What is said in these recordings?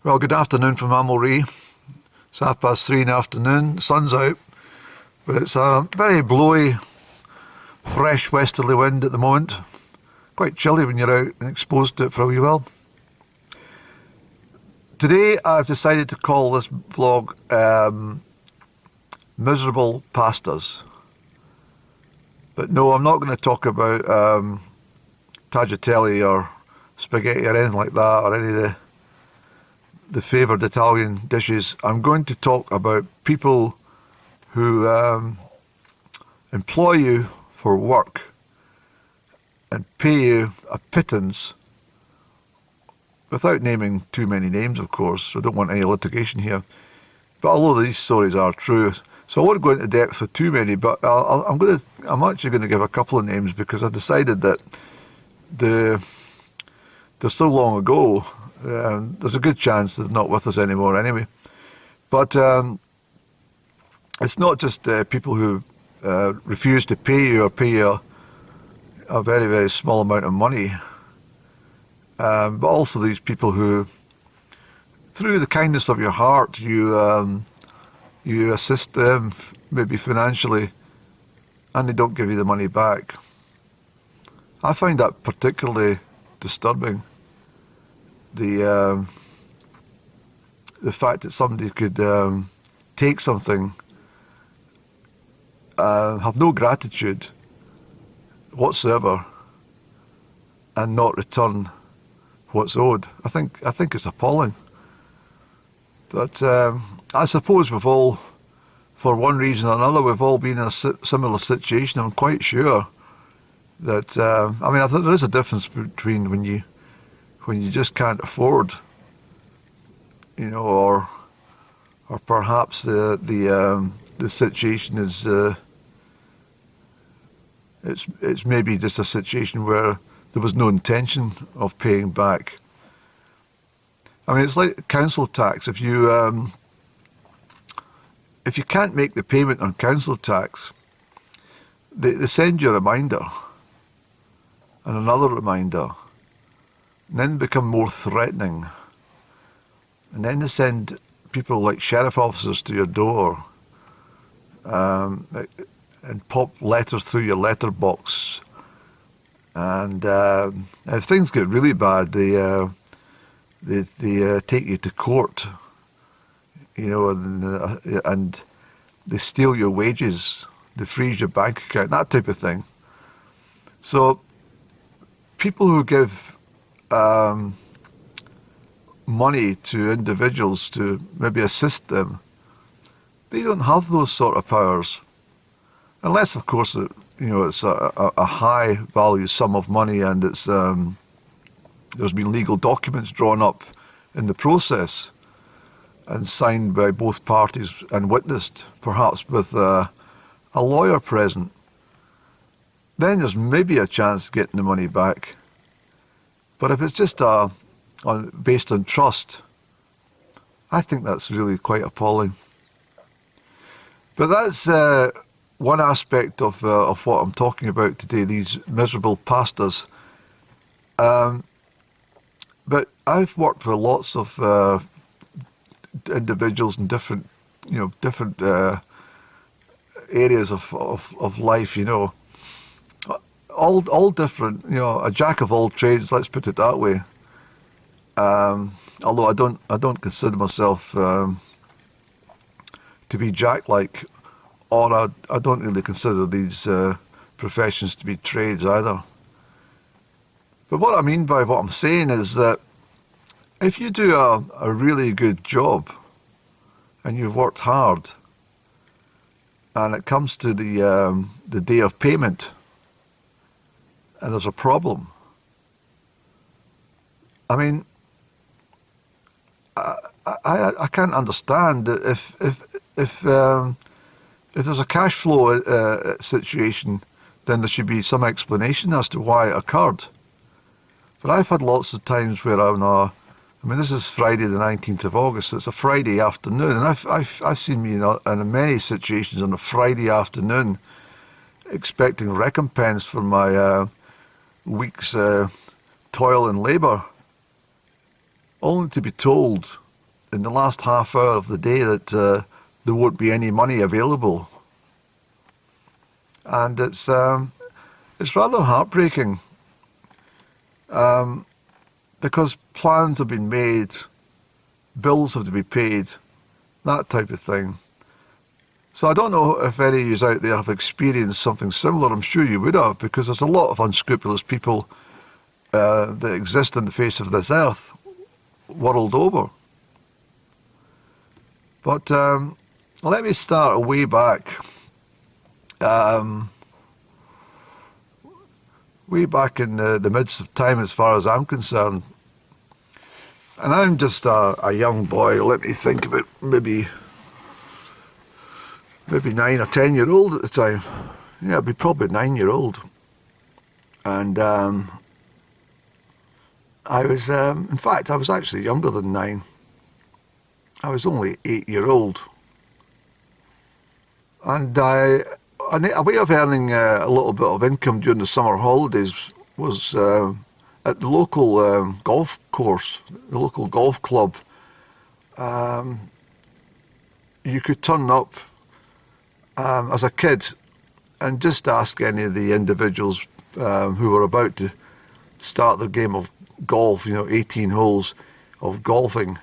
Well, good afternoon from Amulree. It's 3:30 in the afternoon. The sun's out, but it's a very blowy, fresh westerly wind at the moment. Quite chilly when you're out and exposed to it for a wee while. Today I've decided to call this vlog Miserable Pastas. But no, I'm not going to talk about tagliatelle or spaghetti or anything like that, or any of the favoured Italian dishes. I'm going to talk about people who employ you for work and pay you a pittance, without naming too many names, of course. So I don't want any litigation here. But although these stories are true, so I won't go into depth with too many. But I'm actually going to give a couple of names, because I decided that they're so long ago. There's a good chance they're not with us anymore anyway. But it's not just people who refuse to pay you or pay you a very, very small amount of money, but also these people who, through the kindness of your heart, you assist them, maybe financially, and they don't give you the money back. I find that particularly disturbing. The fact that somebody could take something, have no gratitude whatsoever, and not return what's owed. I think it's appalling. But I suppose we've all, for one reason or another, we've all been in a similar situation. I'm quite sure that I think there is a difference between when you just can't afford, or perhaps the situation is it's maybe just a situation where there was no intention of paying back. It's like council tax. If you can't make the payment on council tax, they send you a reminder and another reminder, and then become more threatening. And then they send people like sheriff officers to your door, and pop letters through your letterbox. And if things get really bad, they take you to court, and they steal your wages, they freeze your bank account, that type of thing. So people who give money to individuals to maybe assist them, they don't have those sort of powers, unless, of course, it's a high value sum of money, and it's there's been legal documents drawn up in the process and signed by both parties and witnessed, perhaps with a lawyer present. Then there's maybe a chance of getting the money back. But if it's just based on trust, I think that's really quite appalling. But that's one aspect of what I'm talking about today, these miserable pastas. But I've worked with lots of individuals in different areas of life, all different, a jack of all trades, let's put it that way. Although I don't consider myself to be jack-like, or I don't really consider these professions to be trades either. But what I mean by what I'm saying is that if you do a really good job and you've worked hard, and it comes to the day of payment and there's a problem, I can't understand that if there's a cash flow situation, then there should be some explanation as to why it occurred. But I've had lots of times where this is Friday the 19th of August, so it's a Friday afternoon, and I've seen in many situations on a Friday afternoon expecting recompense for my week's toil and labour, only to be told in the last half hour of the day that there won't be any money available. And it's rather heartbreaking because plans have been made, bills have to be paid, that type of thing. So I don't know if any of you out there have experienced something similar. I'm sure you would have, because there's a lot of unscrupulous people that exist on the face of this earth, world over. But let me start way back. Way back in the midst of time as far as I'm concerned. And I'm just a young boy, let me think of it, maybe 9 or 10 year old at the time. Yeah, I'd be probably 9-year-old. And I was, in fact, I was actually younger than 9. I was only 8-year-old. And a way of earning a little bit of income during the summer holidays was at the local golf course, the local golf club. You could turn up as a kid and just ask any of the individuals who were about to start their game of golf, 18 holes of golfing,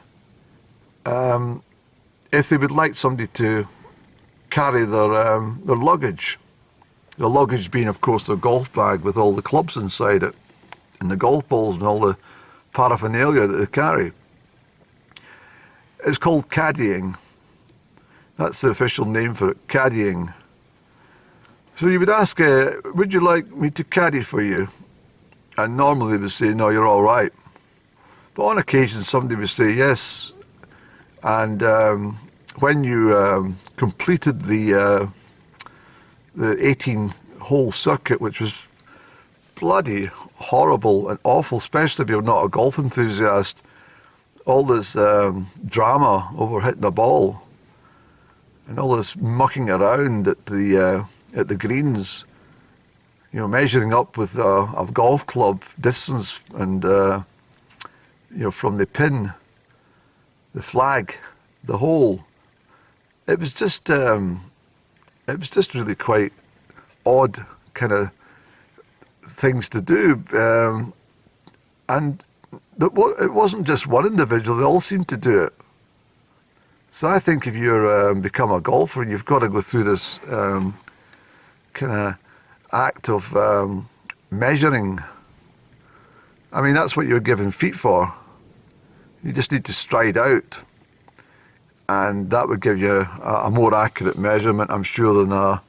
if they would like somebody to carry their luggage. The luggage being, of course, their golf bag with all the clubs inside it, and the golf balls and all the paraphernalia that they carry. It's called caddying. That's the official name for it, caddying. So you would ask, would you like me to caddy for you? And normally they would say, no, you're all right. But on occasion, somebody would say yes. And when you completed the 18-hole circuit, which was bloody horrible and awful, especially if you're not a golf enthusiast, all this drama over hitting a ball and all this mucking around at the greens, measuring up with a golf club distance and from the pin, the flag, the hole. It was just really quite odd kind of things to do, and it wasn't just one individual; they all seemed to do it. So I think if you're become a golfer, you've got to go through this kind of act of measuring. I mean, that's what you're given feet for. You just need to stride out, and that would give you a more accurate measurement, I'm sure, than a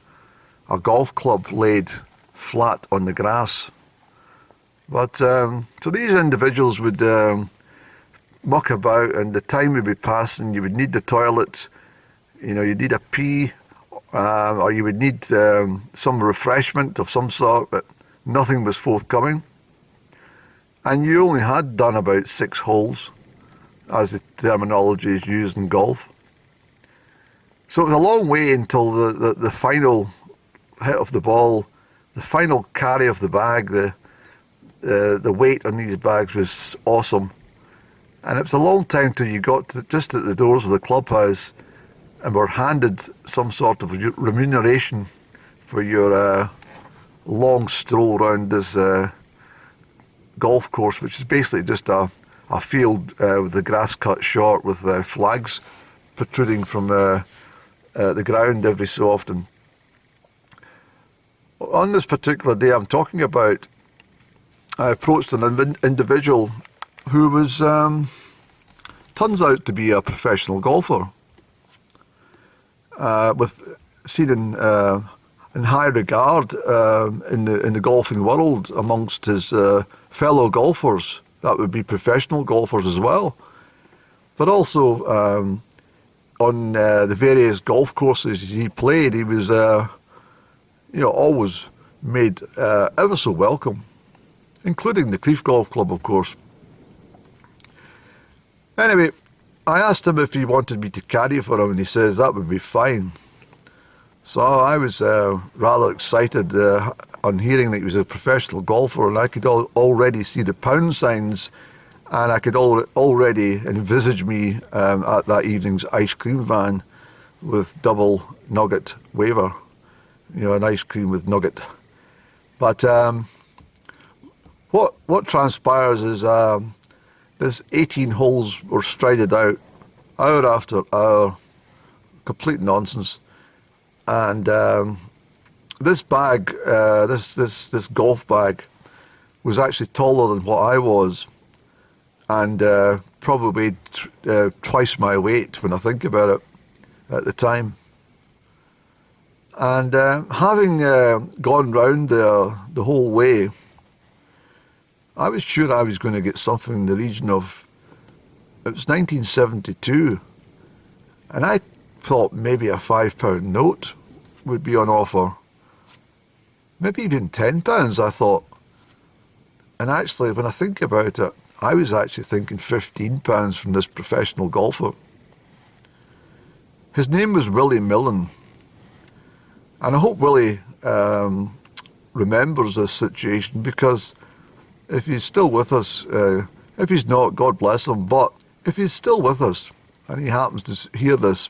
golf club laid flat on the grass. But so these individuals would muck about, and the time would be passing. You would need the toilet, you'd need a pee, or you would need some refreshment of some sort, but nothing was forthcoming. And you only had done about 6 holes, as the terminology is used in golf. So it was a long way until the final hit of the ball, the final carry of the bag. The weight on these bags was awesome. And it was a long time till you got just at the doors of the clubhouse and were handed some sort of remuneration for your long stroll around this golf course, which is basically just a field with the grass cut short with flags protruding from the ground every so often. On this particular day I'm talking about, I approached an individual who was, turns out to be a professional golfer, seen in high regard in the golfing world amongst his fellow golfers. That would be professional golfers as well, but also on the various golf courses he played, he was always made ever so welcome, including the Crieff Golf Club, of course. Anyway, I asked him if he wanted me to caddy for him, and he says that would be fine. So I was rather excited on hearing that he was a professional golfer, and I could already see the pound signs And I could already envisage me at that evening's ice cream van with double nugget waiver, an ice cream with nugget. But what transpires is this 18 holes were strided out, hour after hour, complete nonsense. And this bag, this golf bag, was actually taller than what I was, and probably twice my weight when I think about it at the time. And having gone round there the whole way, I was sure I was going to get something in the region of, it was 1972, and I thought maybe a £5 note would be on offer. Maybe even £10, I thought. And actually, when I think about it, I was actually thinking £15 from this professional golfer. His name was Willie Millen. And I hope Willie remembers this situation, because if he's still with us, if he's not, God bless him, but if he's still with us and he happens to hear this,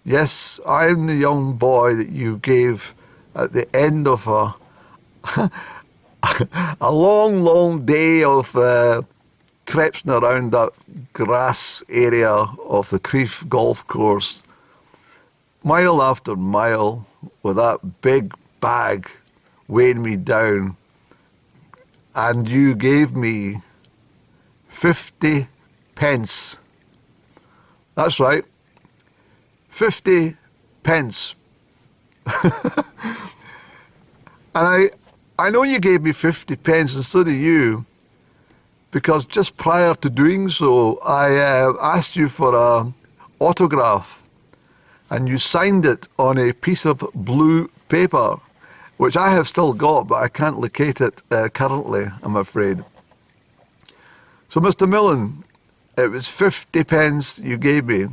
yes, I'm the young boy that you gave at the end of a a long, long day of traipsing around that grass area of the Crieff golf course, mile after mile, with that big bag weighing me down, and you gave me 50 pence. That's right, 50 pence. And I know you gave me 50 pence, and so do you, because just prior to doing so, I asked you for an autograph, and you signed it on a piece of blue paper, which I have still got, but I can't locate it currently, I'm afraid. So, Mr. Millen, it was 50 pence you gave me,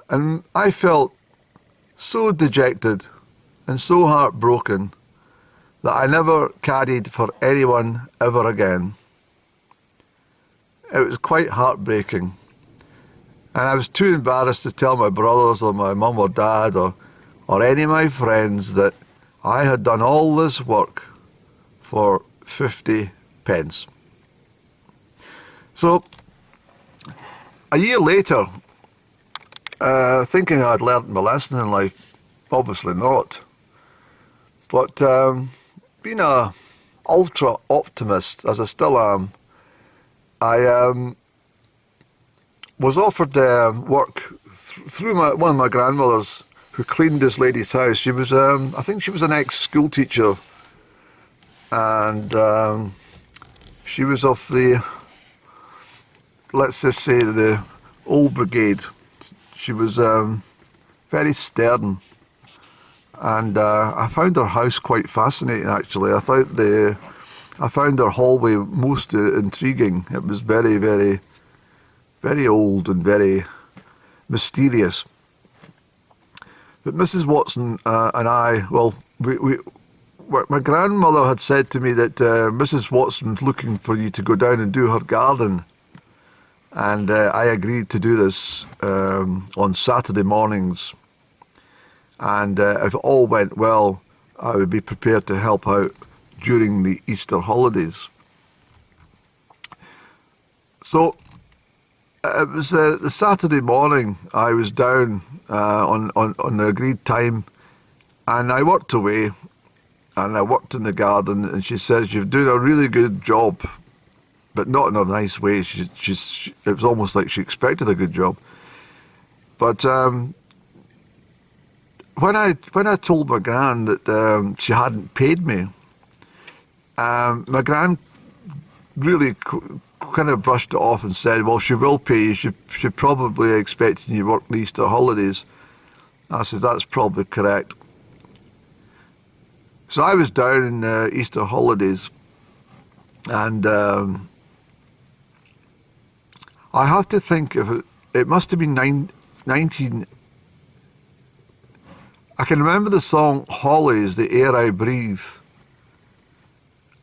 and I felt so dejected and so heartbroken that I never caddied for anyone ever again. It was quite heartbreaking. And I was too embarrassed to tell my brothers or my mum or dad or any of my friends that I had done all this work for 50 pence. So, a year later, thinking I'd learnt my lesson in life, obviously not. But being an ultra optimist, as I still am, I was offered work through one of my grandmothers who cleaned this lady's house. She was, I think she was an ex-school teacher, and she was of the, let's just say, the old brigade. She was very stern. And I found her house quite fascinating, actually. I found her hallway most intriguing. It was very, very, very old and very mysterious. But Mrs. Watson and I, well, my grandmother had said to me that Mrs. Watson's looking for you to go down and do her garden. And I agreed to do this on Saturday mornings. And if it all went well, I would be prepared to help out during the Easter holidays. So it was the Saturday morning. I was down on the agreed time, and I worked away, and I worked in the garden. And she says, "You've done a really good job," but not in a nice way. It was almost like she expected a good job. But when I told my gran that she hadn't paid me, my gran really kind of brushed it off and said, "Well, she will pay you. She probably expecting you to work the Easter holidays." I said, "That's probably correct." So I was down in Easter holidays, and I have to think of it must have been 19. I can remember the song "Hollies, the Air I Breathe,"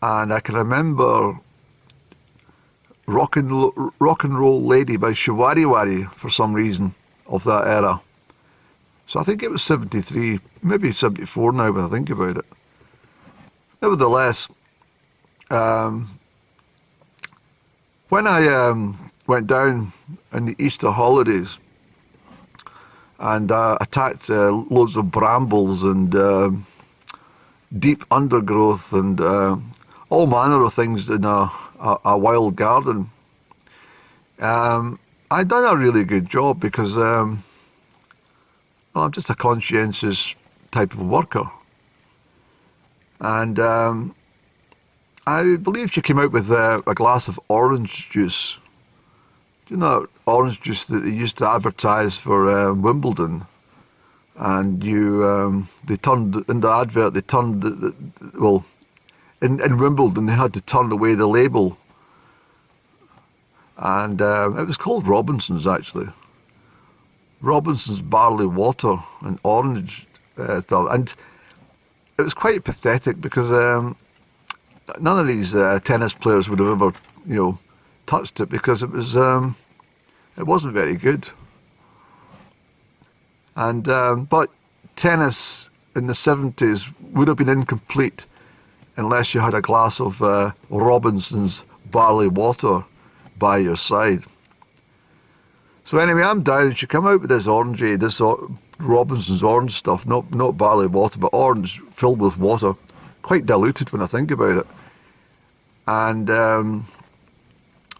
and I can remember Rock and Roll Lady by Shawari Wari for some reason of that era. So I think it was 73, maybe 74 now when I think about it. Nevertheless, when I went down in the Easter holidays and attacked loads of brambles and deep undergrowth and all manner of things in a wild garden, I'd done a really good job because well, I'm just a conscientious type of worker. And I believe she came out with a glass of orange juice. Do you know orange juice that they used to advertise for Wimbledon? And they turned, in the advert, they turned, well, in Wimbledon they had to turn away the label. And it was called Robinson's, actually. Robinson's barley water and orange stuff. And it was quite pathetic because none of these tennis players would have ever, touched it because it wasn't very good. And but tennis in the 70s would have been incomplete unless you had a glass of Robinson's barley water by your side. So anyway, I'm down. She come out with this orangey, this Robinson's orange stuff, not barley water, but orange filled with water, quite diluted when I think about it. And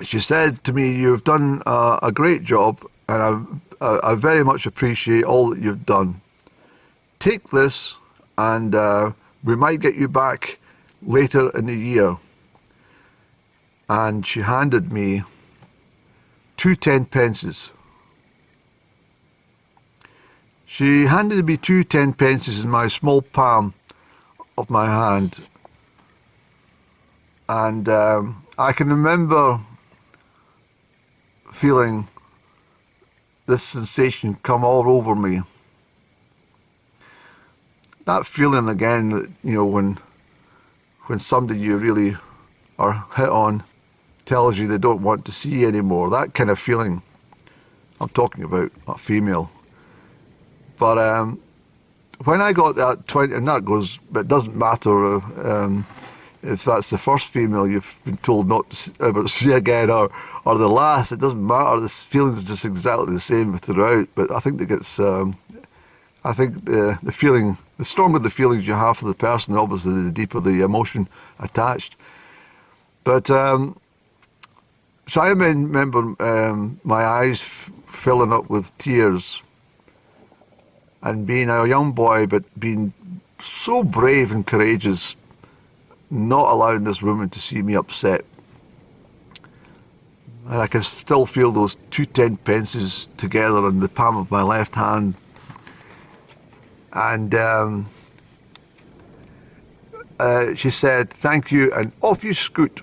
she said to me, "You've done a great job, and I very much appreciate all that you've done. Take this, and we might get you back later in the year." And she handed me 2 10-pences. She handed me 2 10-pences in my small palm of my hand. And I can remember feeling this sensation come all over me. That feeling again that, when somebody you really are hit on tells you they don't want to see you anymore, that kind of feeling. I'm talking about a female. But when I got that 20, and that goes, but it doesn't matter if that's the first female you've been told not to ever see again or the last, it doesn't matter. The feeling is just exactly the same throughout. But I think the feeling, the stronger the feelings you have for the person, obviously the deeper the emotion attached. But so I remember my eyes filling up with tears and being a young boy, but being so brave and courageous, not allowing this woman to see me upset. And I can still feel those 2 10-pences together in the palm of my left hand. And she said, "Thank you," and off you scoot.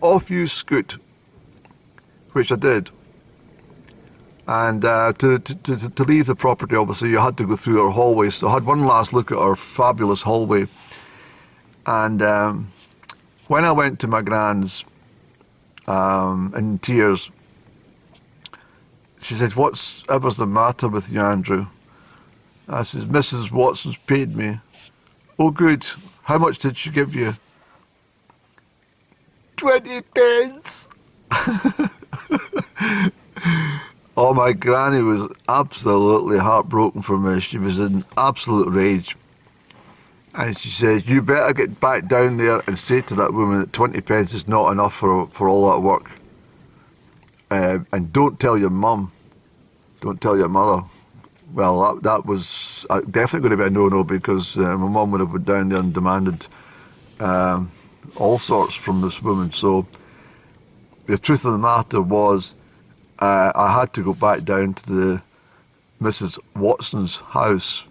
Off you scoot, which I did. And to leave the property, obviously, you had to go through our hallway. So I had one last look at our fabulous hallway. And when I went to my gran's in tears, she said, "Whatever's the matter with you, Andrew?" I said, "Mrs. Watson's paid me." "Oh, good. How much did she give you?" 20 pence. Oh, my granny was absolutely heartbroken for me. She was in absolute rage. And she says, "You better get back down there and say to that woman that 20 pence is not enough for all that work. And don't tell your mum. Don't tell your mother." Well, that was definitely going to be a no-no because my mum would have went down there and demanded all sorts from this woman. So the truth of the matter was I had to go back down to the Mrs. Watson's house.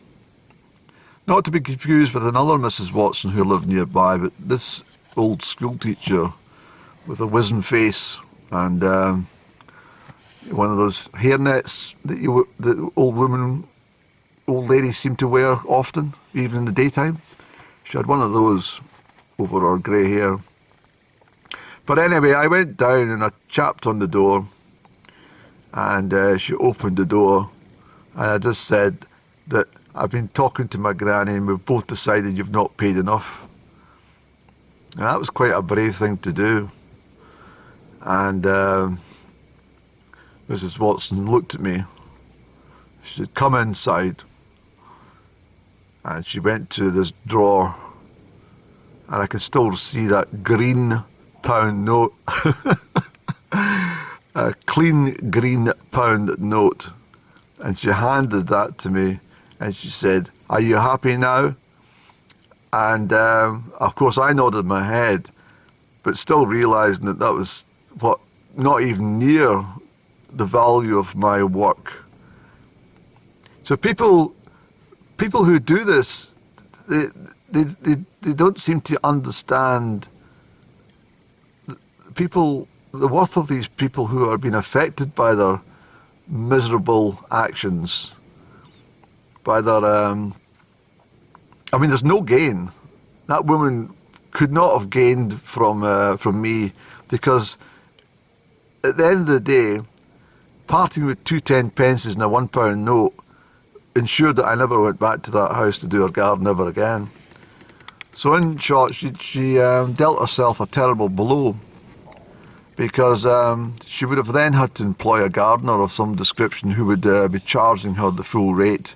Not to be confused with another Mrs. Watson who lived nearby, but this old school teacher with a wizen face and one of those hairnets that the old ladies seem to wear often, even in the daytime. She had one of those over her grey hair. But anyway, I went down and I tapped on the door, and she opened the door, and I just said that I've been talking to my granny and we've both decided you've not paid enough. And that was quite a brave thing to do. And Mrs. Watson looked at me. She said, come inside. And she went to this drawer, and I can still see that green pound note. A clean green pound note. And she handed that to me, and she said, are you happy now? And of course I nodded my head, but still realising that that was not even near the value of my work. So people who do this, they don't seem to understand the worth of these people who are being affected by their miserable actions, by their there's no gain. That woman could not have gained from me, because at the end of the day, parting with 2 10-pences and a £1 note ensured that I never went back to that house to do her garden ever again. So in short, she dealt herself a terrible blow, because she would have then had to employ a gardener of some description who would be charging her the full rate,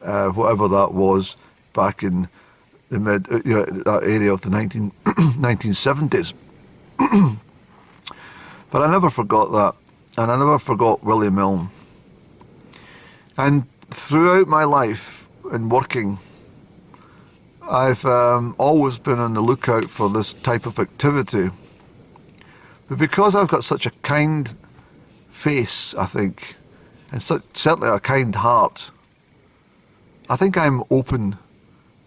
whatever that was, back in the that area of the 1970s. But I never forgot that, and I never forgot Willie Milne. And throughout my life in working, I've always been on the lookout for this type of activity. But because I've got such a kind face, I think, and certainly a kind heart, I think I'm open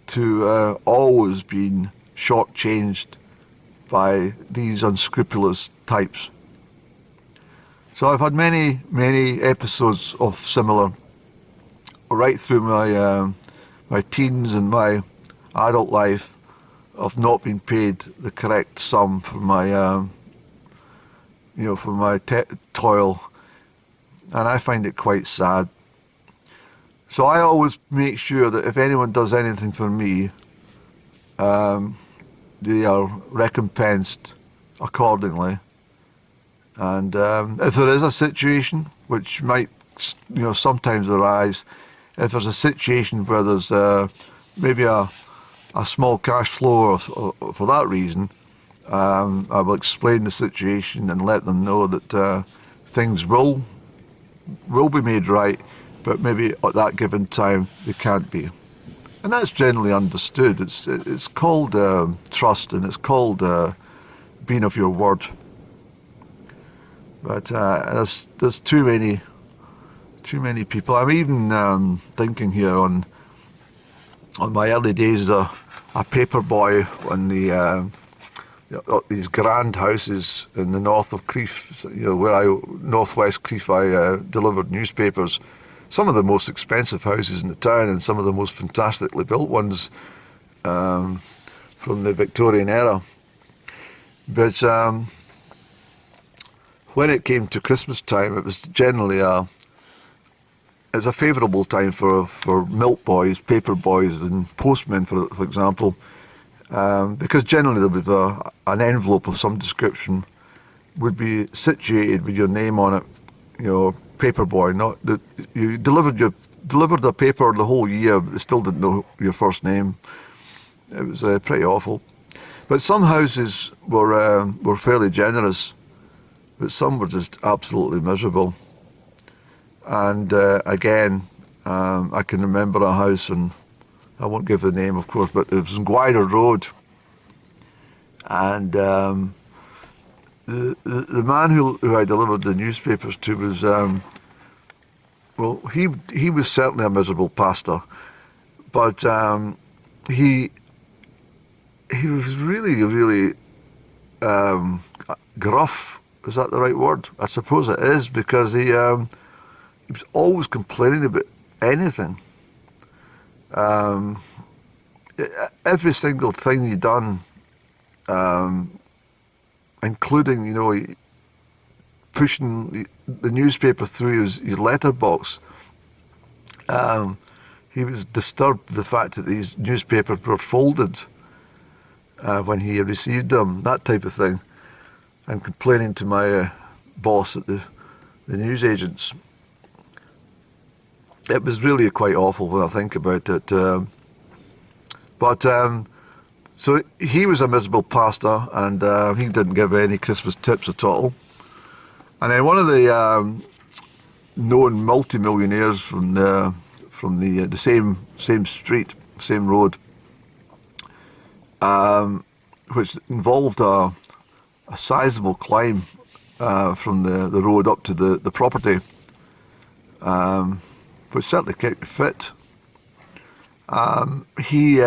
to always being shortchanged by these unscrupulous types. So I've had many, many episodes of similar, right through my teens and my adult life, of not being paid the correct sum for my for my toil, and I find it quite sad. So I always make sure that if anyone does anything for me, they are recompensed accordingly. And if there is a situation, which might sometimes arise, if there's a situation where there's maybe a small cash flow for that reason, I will explain the situation and let them know that things will be made right, but maybe at that given time they can't be. And that's generally understood. It's called trust, and it's called being of your word. But there's too many people. I'm even thinking here on my early days as a paper boy on these grand houses in the north of Crieff, northwest Crieff. I delivered newspapers. Some of the most expensive houses in the town, and some of the most fantastically built ones from the Victorian era. But when it came to Christmas time, it was generally a favourable time for milk boys, paper boys, and postmen, for example, because generally there was an envelope of some description would be situated with your name on it, paper boy. Not that you delivered the paper the whole year, but they still didn't know your first name. It was pretty awful. But some houses were fairly generous, but some were just absolutely miserable. And again, I can remember a house, and I won't give the name, of course, but it was in Gwyder Road. And the man who I delivered the newspapers to was, he was certainly a miserable pastor, but he was really, really gruff. Is that the right word? I suppose it is, because he was always complaining about anything. Every single thing he done including, you know, pushing the newspaper through his letterbox. He was disturbed the fact that these newspapers were folded when he received them, that type of thing, and complaining to my boss at the newsagents. It was really quite awful when I think about it. So he was a miserable pastor, and he didn't give any Christmas tips at all. And then one of the known multimillionaires from the same street, same road, which involved a sizable climb from the road up to the property, which certainly kept you fit. He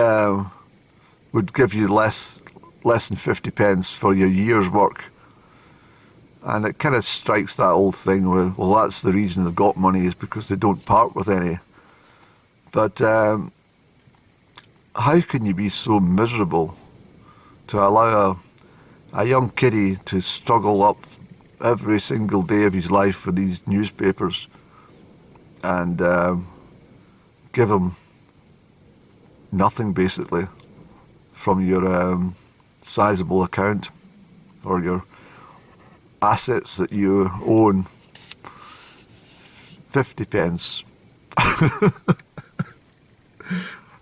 would give you less than 50 pence for your year's work. And it kind of strikes that old thing where, well, that's the reason they've got money, is because they don't part with any. But how can you be so miserable to allow a young kiddie to struggle up every single day of his life for these newspapers and give him nothing, basically, from your sizable account or your assets that you own? 50 pence.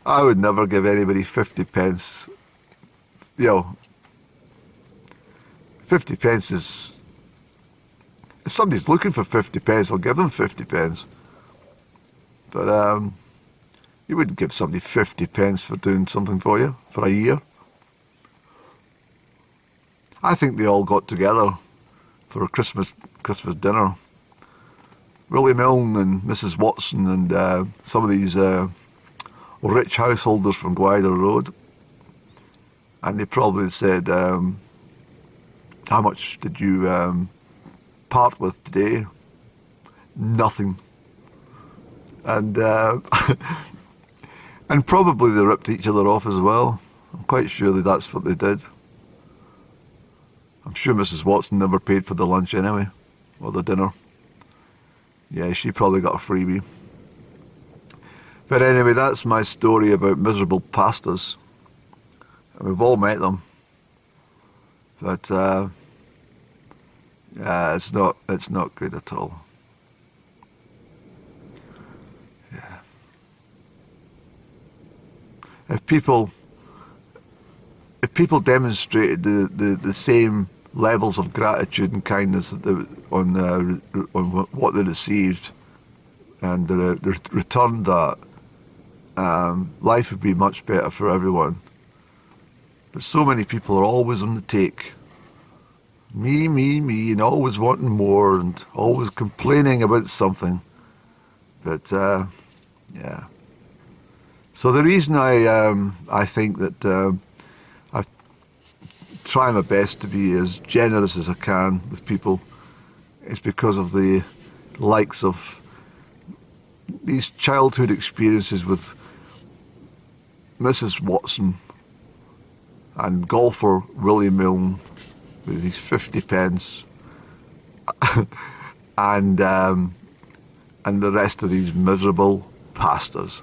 I would never give anybody 50 pence. You know, 50 pence is... If somebody's looking for 50 pence, I'll give them 50 pence. But you wouldn't give somebody 50 pence for doing something for you for a year. I think they all got together for a Christmas dinner. Willie Milne and Mrs. Watson and some of these rich householders from Gwyder Road. And they probably said, how much did you part with today? Nothing. And and probably they ripped each other off as well. I'm quite sure that that's what they did. I'm sure Mrs. Watson never paid for the lunch anyway, or the dinner. Yeah, she probably got a freebie. But anyway, that's my story about miserable pastors. And we've all met them. But yeah, it's not good at all. Yeah. If people demonstrated the same levels of gratitude and kindness that on what they received, and returned that, life would be much better for everyone. But so many people are always on the take. Me, and always wanting more, and always complaining about something. But yeah. So the reason I think that I try my best to be as generous as I can with people is because of the likes of these childhood experiences with Mrs. Watson and golfer Willie Milne with his 50 pence and the rest of these miserable pastors.